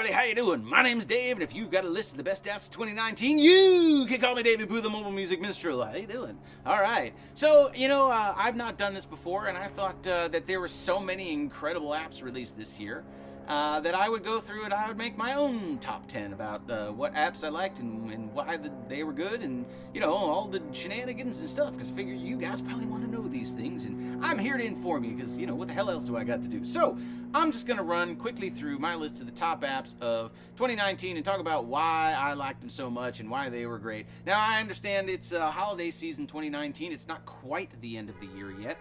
everybody, how you doing? My name's Dave, and if you've got a list of the best apps of 2019, you can call me Daveypoo, the mobile music minstrel. How you doing? All right. So, I've not done this before, and I thought that there were so many incredible apps released this year that I would go through and I would make my own top 10 about what apps I liked and why they were good and, all the shenanigans and stuff, because I figure you guys probably want to know these things, and I'm here to inform you, because, what the hell else do I got to do? So, I'm just going to run quickly through my list of the top apps of 2019 and talk about why I liked them so much and why they were great. Now, I understand it's holiday season 2019. It's not quite the end of the year yet.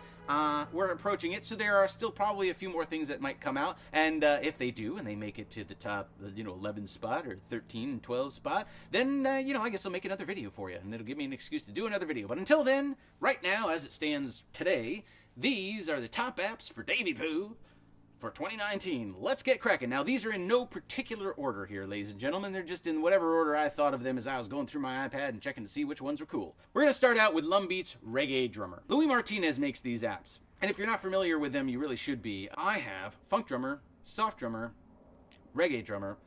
We're approaching it, so there are still probably a few more things that might come out, and if they do, and they make it to the top, 11 spot or 13 and 12 spot, then, I guess I'll make another video for you, and it'll give me an excuse to do another video. But until then, right now, as it stands today, these are the top apps for Daveypoo for 2019. Let's get cracking. Now, these are in no particular order here, ladies and gentlemen. They're just in whatever order I thought of them as I was going through my iPad and checking to see which ones were cool. We're going to start out with Lumbeat's Reggae Drummer. Louis Martinez makes these apps, and if you're not familiar with them, you really should be. I have Funk Drummer, Soft Drummer, Reggae Drummer.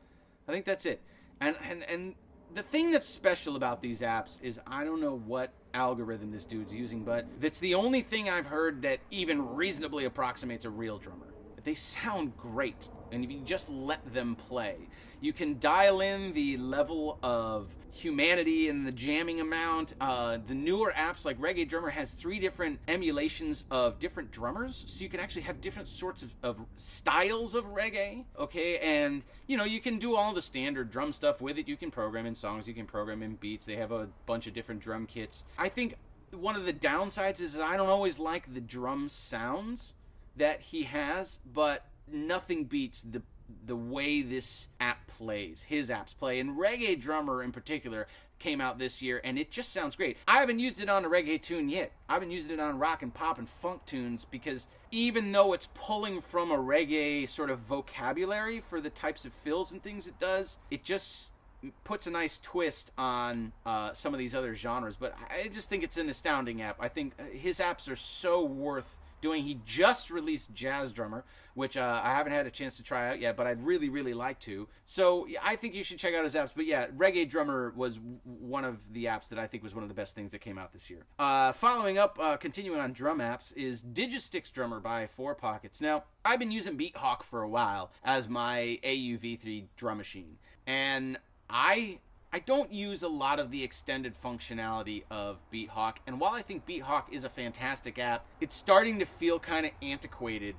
I think that's it. And the thing that's special about these apps is I don't know what algorithm this dude's using, but it's the only thing I've heard that even reasonably approximates a real drummer. They sound great, and if you just let them play, you can dial in the level of humanity and the jamming amount. The newer apps like Reggae Drummer has 3 different emulations of different drummers, so you can actually have different sorts of styles of reggae, okay? And, you can do all the standard drum stuff with it. You can program in songs, you can program in beats. They have a bunch of different drum kits. I think one of the downsides is that I don't always like the drum sounds that he has, but nothing beats the way this app plays, his apps play. And Reggae Drummer in particular came out this year, and it just sounds great. I haven't used it on a reggae tune yet. I've been using it on rock and pop and funk tunes, because even though it's pulling from a reggae sort of vocabulary for the types of fills and things it does, it just puts a nice twist on some of these other genres. But I just think it's an astounding app. I think his apps are so worth doing. He just released Jazz Drummer, which I haven't had a chance to try out yet, but I'd really, really like to. So I think you should check out his apps. But yeah, Reggae Drummer was one of the apps that I think was one of the best things that came out this year. Following up, continuing on drum apps, is Digistix Drummer by 4 Pockets. Now, I've been using BeatHawk for a while as my AUV3 drum machine, and I don't use a lot of the extended functionality of BeatHawk, and while I think BeatHawk is a fantastic app, it's starting to feel kind of antiquated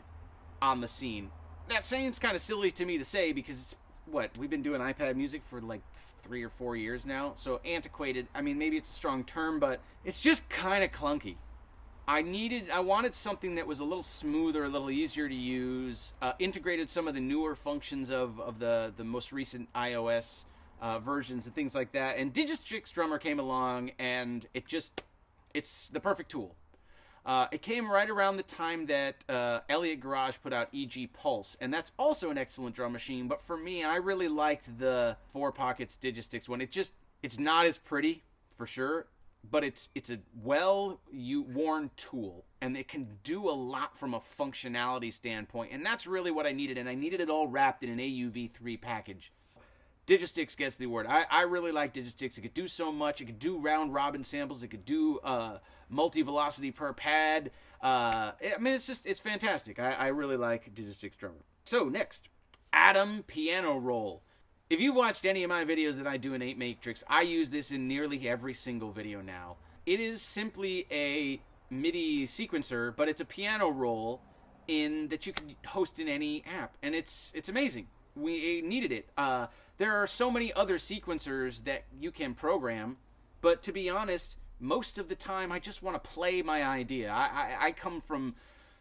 on the scene. That seems kind of silly to me to say, because we've been doing iPad music for like 3 or 4 years now, so antiquated, I mean, maybe it's a strong term, but it's just kind of clunky. I wanted something that was a little smoother, a little easier to use, integrated some of the newer functions of the most recent iOS versions and things like that, and Digistix Drummer came along, and it's the perfect tool. It came right around the time that Elliott Garage put out EG Pulse, and that's also an excellent drum machine, but for me, I really liked the 4 Pockets Digistix one. It's not as pretty, for sure, but it's a well-worn tool, and it can do a lot from a functionality standpoint, and that's really what I needed, and I needed it all wrapped in an AUV3 package. Digistix gets the award. I really like Digistix. It could do so much. It could do round-robin samples. It could do multi-velocity per pad. It's fantastic. I really like Digistix Drummer. So, next, Atom Piano Roll. If you've watched any of my videos that I do in 8 Matrix, I use this in nearly every single video now. It is simply a MIDI sequencer, but it's a piano roll that you can host in any app, and it's amazing. We needed it. There are so many other sequencers that you can program, but to be honest, most of the time I just want to play my idea. I come from,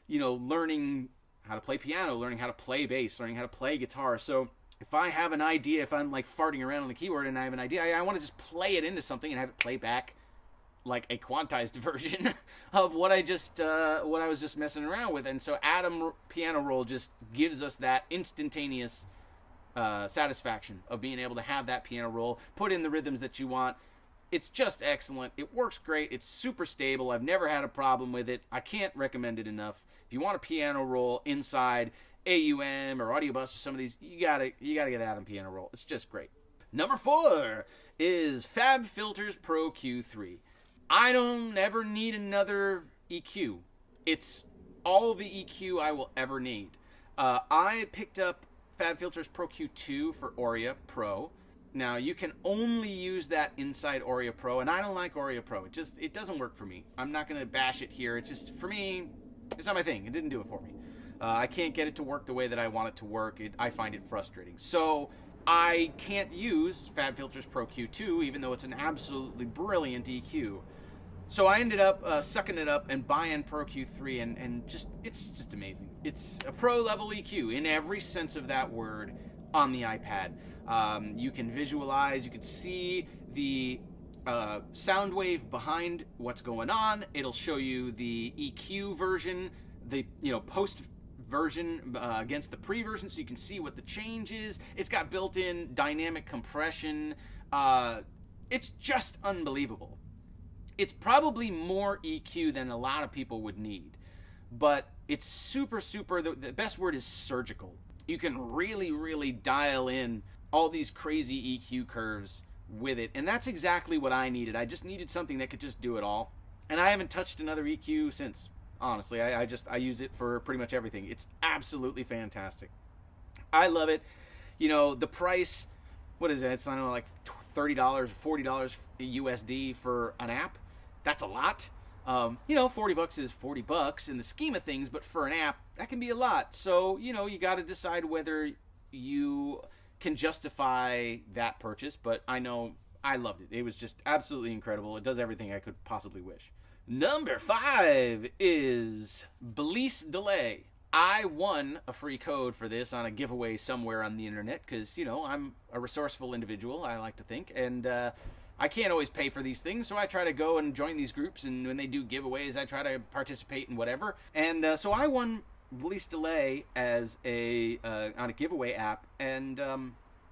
learning how to play piano, learning how to play bass, learning how to play guitar. So if I have an idea, if I'm like farting around on the keyboard and I have an idea, I want to just play it into something and have it play back like a quantized version of what I was just messing around with. And so Atom Piano Roll just gives us that instantaneous satisfaction of being able to have that piano roll, put in the rhythms that you want. It's just excellent. It works great. It's super stable. I've never had a problem with it. I can't recommend it enough. If you want a piano roll inside AUM or Audio Bus or some of these, you gotta get Atom Piano Roll. It's just great. Number 4 is FabFilter's ProQ 3. I don't ever need another EQ. It's all the EQ I will ever need. I picked up FabFilter's ProQ 2 for Auria Pro. Now, you can only use that inside Auria Pro, and I don't like Auria Pro. It doesn't work for me. I'm not going to bash it here. It's just, for me, it's not my thing. It didn't do it for me. I can't get it to work the way that I want it to work. I find it frustrating. So I can't use FabFilter's ProQ 2, even though it's an absolutely brilliant EQ. So I ended up sucking it up and buying ProQ 3, and it's just amazing. It's a pro-level EQ in every sense of that word on the iPad. You can visualize, you can see the sound wave behind what's going on. It'll show you the EQ version, the post version against the pre-version, so you can see what the change is. It's got built-in dynamic compression. It's just unbelievable. It's probably more EQ than a lot of people would need, but it's super, the best word is surgical. You can really, really dial in all these crazy EQ curves with it, and that's exactly what I needed. I just needed something that could just do it all, and I haven't touched another EQ since. Honestly, I use it for pretty much everything. It's absolutely fantastic. I love it. The price, what is it? It's, I don't know, like $30 or $40 USD for an app. That's a lot. $40 is $40 in the scheme of things, but for an app, that can be a lot. So, you got to decide whether you can justify that purchase, but I know I loved it. It was just absolutely incredible. It does everything I could possibly wish. Number 5 is Bliss Delay. I won a free code for this on a giveaway somewhere on the internet because, I'm a resourceful individual, I like to think, and I can't always pay for these things, so I try to go and join these groups, and when they do giveaways, I try to participate in whatever. And so I won Bliss Delay as on a giveaway app, and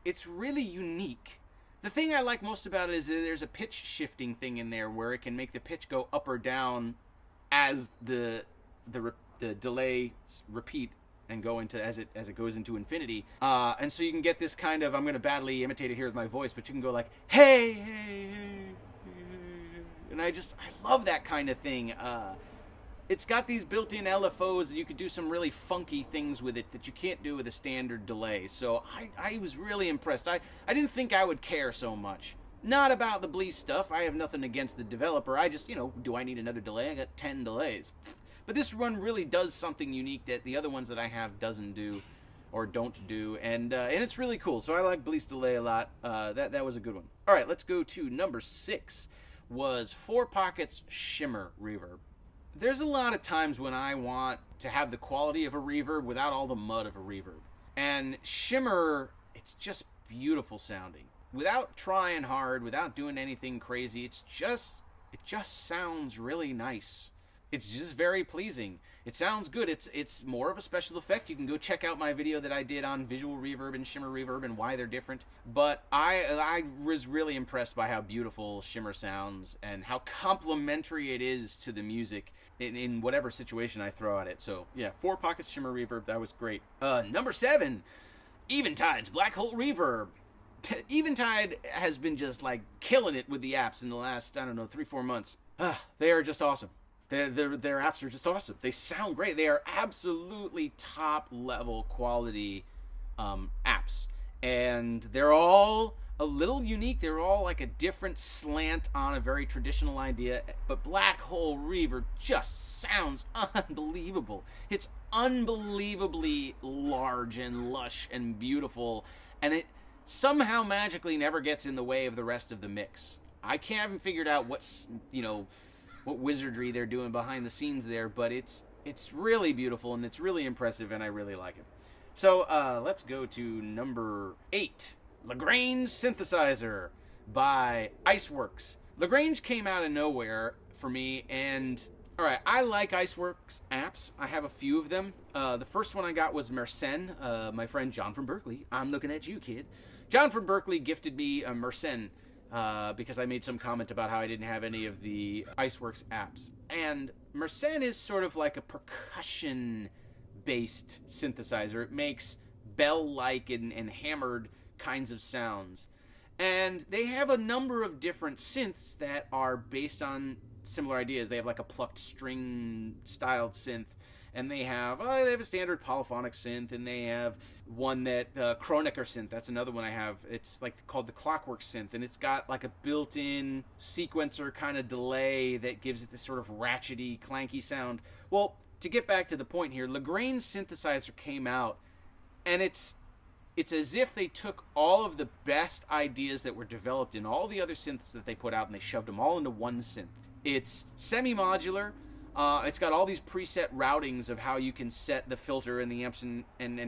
it's really unique. The thing I like most about it is that there's a pitch shifting thing in there where it can make the pitch go up or down as the delay repeat and go into as it goes into infinity. And so you can get this kind of, I'm going to badly imitate it here with my voice, but you can go like, hey, hey, hey, hey. And I love that kind of thing. It's got these built-in LFOs and you could do some really funky things with it that you can't do with a standard delay. So I was really impressed. I didn't think I would care so much. Not about the Bliss stuff. I have nothing against the developer. I just, do I need another delay? I got 10 delays. But this one really does something unique that the other ones that I have doesn't do or don't do. And it's really cool. So I like Bliss Delay a lot. That was a good one. All right, let's go to number 6 was 4 Pockets Shimmer Reverb. There's a lot of times when I want to have the quality of a reverb without all the mud of a reverb. And Shimmer, it's just beautiful sounding. Without trying hard, without doing anything crazy, it just sounds really nice. It's just very pleasing. It sounds good. It's more of a special effect. You can go check out my video that I did on visual reverb and shimmer reverb and why they're different. But I was really impressed by how beautiful Shimmer sounds and how complementary it is to the music in whatever situation I throw at it. So yeah, 4 Pockets Shimmer Reverb, that was great. Number 7, Eventide's Black Hole Reverb. Eventide has been just like killing it with the apps in the last, 3-4 months. They are just awesome. Their apps are just awesome. They sound great. They are absolutely top-level quality apps. And they're all a little unique. They're all like a different slant on a very traditional idea. But Black Hole Reverb just sounds unbelievable. It's unbelievably large and lush and beautiful. And it somehow magically never gets in the way of the rest of the mix. I haven't figured out what wizardry they're doing behind the scenes there, but it's really beautiful and it's really impressive and I really like it. So let's go to number 8, Lagrange Synthesizer by Iceworks. Lagrange came out of nowhere for me, and alright, I like Iceworks apps. I have a few of them. The first one I got was Mersenne, my friend John from Berkeley. I'm looking at you, kid. John from Berkeley gifted me a Mersenne because I made some comment about how I didn't have any of the Iceworks apps. And Mersenne is sort of like a percussion based synthesizer. It makes bell-like and hammered kinds of sounds. And they have a number of different synths that are based on similar ideas. They have like a plucked string styled synth, and they have a standard polyphonic synth, and they have one that Kronecker synth. That's another one I have. It's like called the Clockwork synth, and it's got like a built-in sequencer kind of delay that gives it this sort of ratchety, clanky sound. Well, to get back to the point here, Lagrange synthesizer came out, and it's as if they took all of the best ideas that were developed in all the other synths that they put out, and they shoved them all into one synth. It's semi-modular. It's got all these preset routings of how you can set the filter and the amps and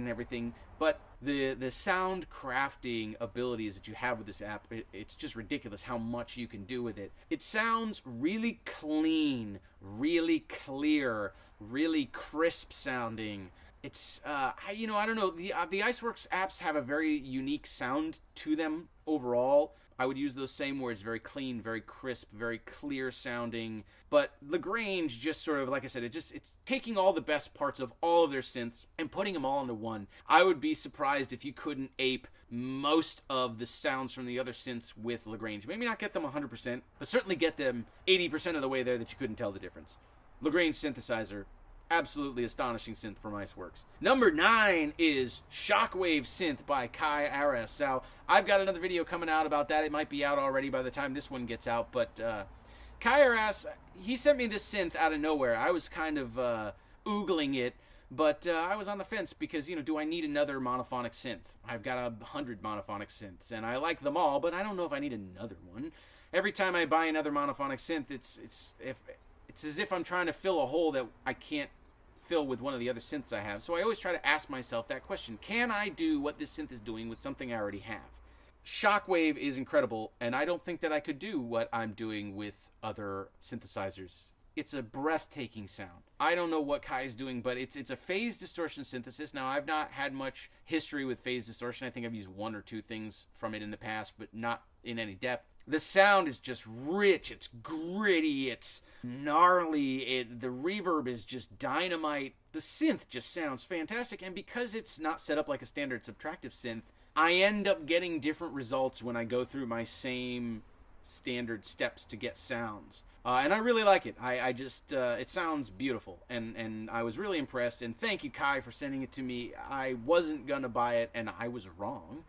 everything. But the sound crafting abilities that you have with this app, it's just ridiculous how much you can do with it. It sounds really clean, really clear, really crisp sounding. It's, I don't know, the Iceworks apps have a very unique sound to them overall. I would use those same words, very clean, very crisp, very clear sounding. But Lagrange just sort of, like I said, it's taking all the best parts of all of their synths and putting them all into one. I would be surprised if you couldn't ape most of the sounds from the other synths with Lagrange. Maybe not get them 100%, but certainly get them 80% of the way there that you couldn't tell the difference. Lagrange synthesizer. Absolutely astonishing synth from Iceworks. Number 9 is Shockwave Synth by Kai Aras. So I've got another video coming out about that. It might be out already by the time this one gets out. But Kai Aras, he sent me this synth out of nowhere. I was kind of oogling it, but I was on the fence because, do I need another monophonic synth? I've got 100 monophonic synths, and I like them all, but I don't know if I need another one. Every time I buy another monophonic synth, it's as if I'm trying to fill a hole that I can't fill with one of the other synths I have. So I always try to ask myself that question. Can I do what this synth is doing with something I already have? Shockwave is incredible, and I don't think that I could do what I'm doing with other synthesizers. It's a breathtaking sound. I don't know what Kai is doing, but it's a phase distortion synthesis. Now, I've not had much history with phase distortion. I think I've used one or two things from it in the past, but not in any depth. The sound is just rich, it's gritty, it's gnarly, the reverb is just dynamite. The synth just sounds fantastic, and because it's not set up like a standard subtractive synth, I end up getting different results when I go through my same standard steps to get sounds. And I really like it. I just, it sounds beautiful, and I was really impressed, and thank you, Kai, for sending it to me. I wasn't gonna buy it, and I was wrong,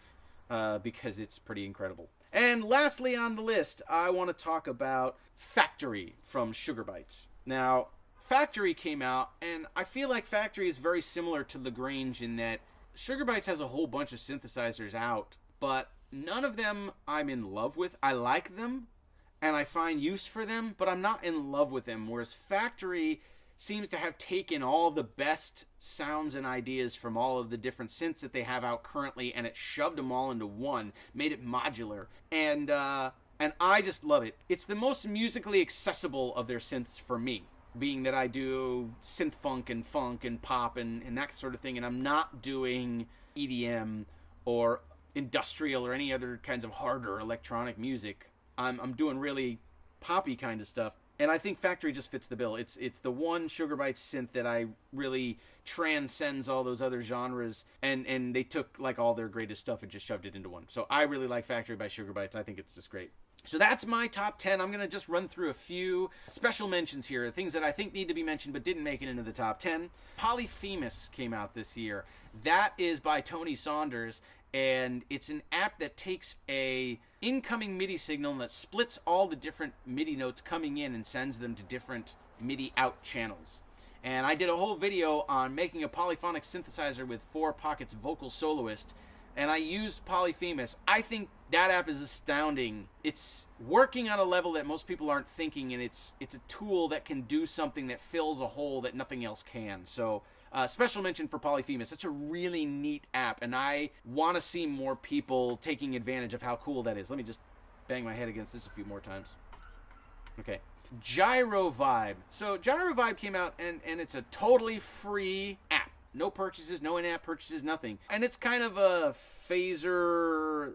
because it's pretty incredible. And lastly on the list, I want to talk about Factory from Sugar Bytes. Now, Factory came out, and I feel like Factory is very similar to Lagrange in that Sugar Bytes has a whole bunch of synthesizers out, but none of them I'm in love with. I like them, and I find use for them, but I'm not in love with them, whereas Factory seems to have taken all the best sounds and ideas from all of the different synths that they have out currently, and it shoved them all into one, made it modular, and I just love it. It's the most musically accessible of their synths for me, being that I do synth funk and pop and that sort of thing, and I'm not doing EDM or industrial or any other kinds of harder electronic music. I'm doing really poppy kind of stuff. And I think Factory just fits the bill. It's the one Sugar Bytes synth that I really transcends all those other genres, and they took like all their greatest stuff and just shoved it into one. So I really like Factory by Sugar Bytes. I think it's just great. So that's my top 10. I'm going to just run through a few special mentions here, things that I think need to be mentioned but didn't make it into the top 10. Polyphemus came out this year. That is by Tony Saunders, and it's an app that takes a incoming MIDI signal that splits all the different MIDI notes coming in and sends them to different MIDI out channels. And I did a whole video on making a polyphonic synthesizer with 4 Pockets vocal soloist, and I used Polyphemus. I think that app is astounding. It's working on a level that most people aren't thinking, and it's a tool that can do something that fills a hole that nothing else can. So special mention for Polyphemus. It's a really neat app, and I want to see more people taking advantage of how cool that is. Let me just bang my head against this a few more times. Okay. GyroVibe. So GyroVibe came out, and it's a totally free app. No purchases, no in-app purchases, nothing. And it's kind of a phaser,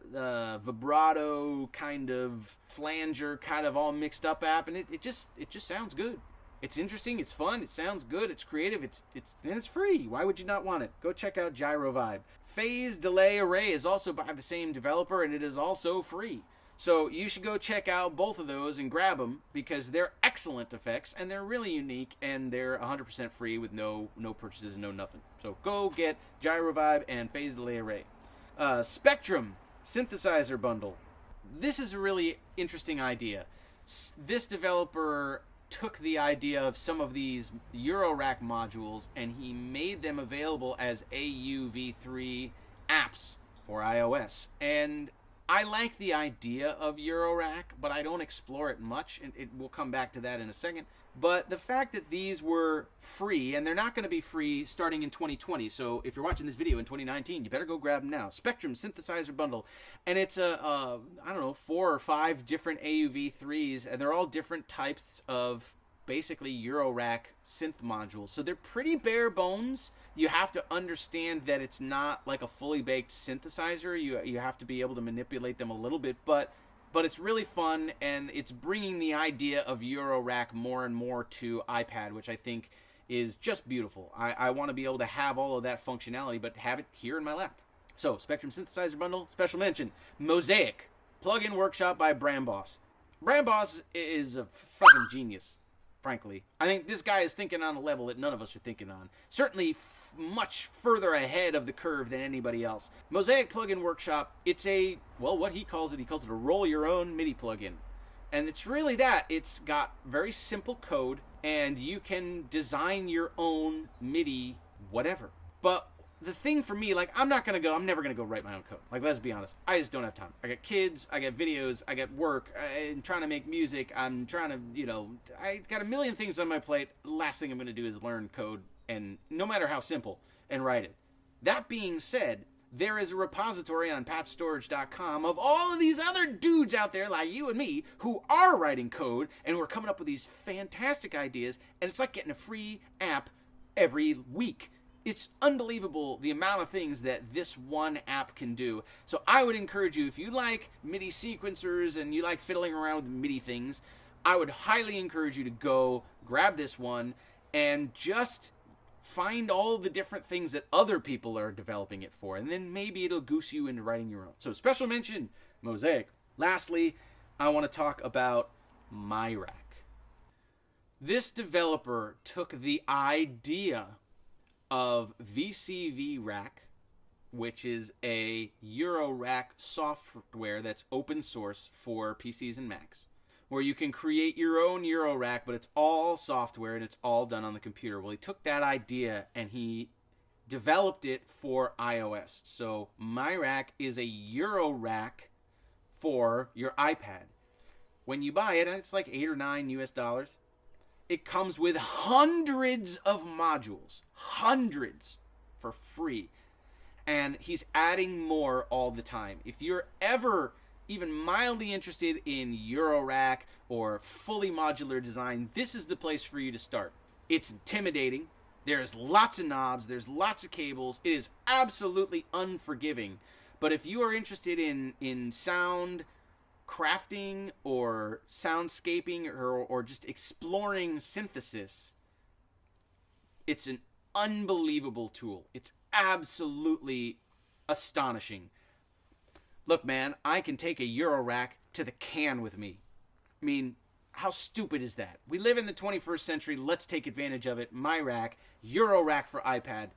vibrato, kind of flanger, kind of all mixed up app, and it just sounds good. It's interesting, it's fun, it sounds good, it's creative, and it's free. Why would you not want it? Go check out GyroVibe. Phase Delay Array is also by the same developer, and it is also free. So you should go check out both of those and grab them, because they're excellent effects, and they're really unique, and they're 100% free with no purchases, no nothing. So go get GyroVibe and Phase Delay Array. Spectrum Synthesizer Bundle. This is a really interesting idea. This developer took the idea of some of these Eurorack modules and he made them available as AUV3 apps for iOS. And I like the idea of Eurorack, but I don't explore it much, and we'll come back to that in a second. But the fact that these were free, and they're not going to be free starting in 2020, so if you're watching this video in 2019, you better go grab them now. Spectrum Synthesizer Bundle, and it's I don't know, 4 or 5 different AUV3s, and they're all different types of basically Eurorack synth modules. So they're pretty bare bones. You have to understand that it's not like a fully baked synthesizer. You have to be able to manipulate them a little bit, but it's really fun, and it's bringing the idea of Eurorack more and more to iPad, which I think is just beautiful. I want to be able to have all of that functionality, but have it here in my lap. So, Spectrum Synthesizer Bundle, special mention, Mosaic, plugin workshop by Bramboss. Bramboss is a fucking genius, frankly. I think this guy is thinking on a level that none of us are thinking on. Certainly much further ahead of the curve than anybody else. Mosaic Plugin Workshop, it's a, well, what he calls it a roll your own MIDI plugin. And it's really that. It's got very simple code, and you can design your own MIDI whatever. But the thing for me, like, I'm never going to go write my own code. Like, let's be honest. I just don't have time. I got kids, I got videos, I got work, I'm trying to make music, I'm trying to, I got a million things on my plate. Last thing I'm going to do is learn code, and no matter how simple, and write it. That being said, there is a repository on patchstorage.com of all of these other dudes out there like you and me who are writing code, and we're coming up with these fantastic ideas, and it's like getting a free app every week. It's unbelievable the amount of things that this one app can do. So I would encourage you, if you like MIDI sequencers and you like fiddling around with MIDI things, I would highly encourage you to go grab this one and just find all the different things that other people are developing it for, and then maybe it'll goose you into writing your own. So special mention, Mosaic. Lastly, I want to talk about MyRack. This developer took the idea of VCV Rack, which is a Eurorack software that's open source for PCs and Macs, where you can create your own Eurorack, but it's all software and it's all done on the computer. Well, he took that idea and he developed it for iOS. So MyRack is a Eurorack for your iPad. When you buy it, it's like $8 or $9 US. It comes with hundreds of modules, hundreds, for free. And he's adding more all the time. If you're ever even mildly interested in Eurorack or fully modular design, this is the place for you to start. It's intimidating. There's lots of knobs. There's lots of cables. It is absolutely unforgiving. But if you are interested in sound crafting or soundscaping or just exploring synthesis, it's an unbelievable tool. It's absolutely astonishing. Look, man, I can take a Eurorack to the can with me. I mean, how stupid is that? We live in the 21st century. Let's take advantage of it. MyRack, Eurorack for iPad.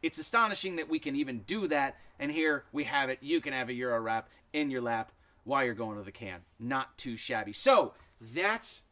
It's astonishing that we can even do that. And here we have it. You can have a Eurorack in your lap while you're going to the can. Not too shabby. So, that's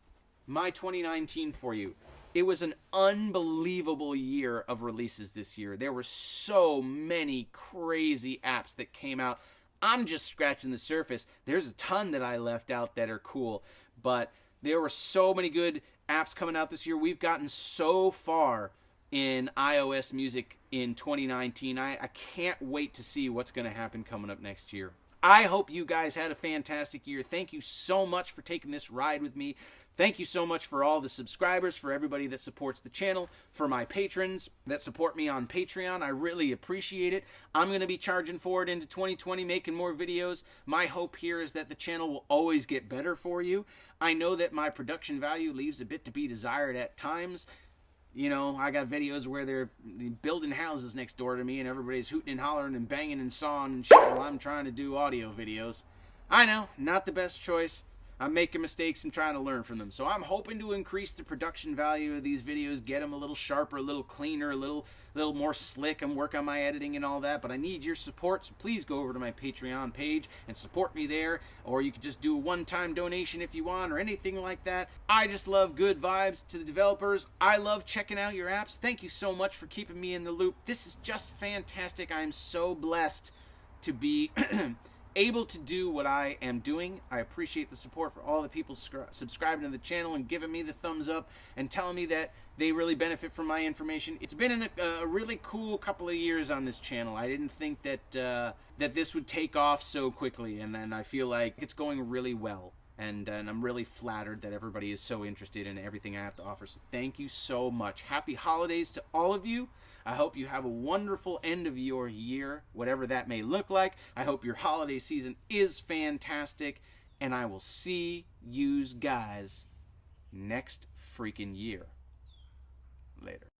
my 2019 for you. It was an unbelievable year of releases this year. There were so many crazy apps that came out. I'm just scratching the surface. There's a ton that I left out that are cool. But there were so many good apps coming out this year. We've gotten so far in iOS music in 2019. I can't wait to see what's going to happen coming up next year. I hope you guys had a fantastic year. Thank you so much for taking this ride with me. Thank you so much for all the subscribers, for everybody that supports the channel, for my patrons that support me on Patreon. I really appreciate it. I'm going to be charging for it into 2020, making more videos. My hope here is that the channel will always get better for you. I know that my production value leaves a bit to be desired at times. You know, I got videos where they're building houses next door to me and everybody's hooting and hollering and banging and sawing and shit while I'm trying to do audio videos. I know, not the best choice. I'm making mistakes and trying to learn from them. So I'm hoping to increase the production value of these videos, get them a little sharper, a little cleaner, a little more slick, and work on my editing and all that. But I need your support, so please go over to my Patreon page and support me there. Or you could just do a one-time donation if you want, or anything like that. I just love good vibes to the developers. I love checking out your apps. Thank you so much for keeping me in the loop. This is just fantastic. I am so blessed to be able to do what I am doing. I appreciate the support for all the people subscribing to the channel and giving me the thumbs up and telling me that they really benefit from my information. It's been a really cool couple of years on this channel. I didn't think that that this would take off so quickly, and I feel like it's going really well. And I'm really flattered that everybody is so interested in everything I have to offer. So thank you so much. Happy holidays to all of you. I hope you have a wonderful end of your year, whatever that may look like. I hope your holiday season is fantastic. And I will see you guys next freaking year. Later.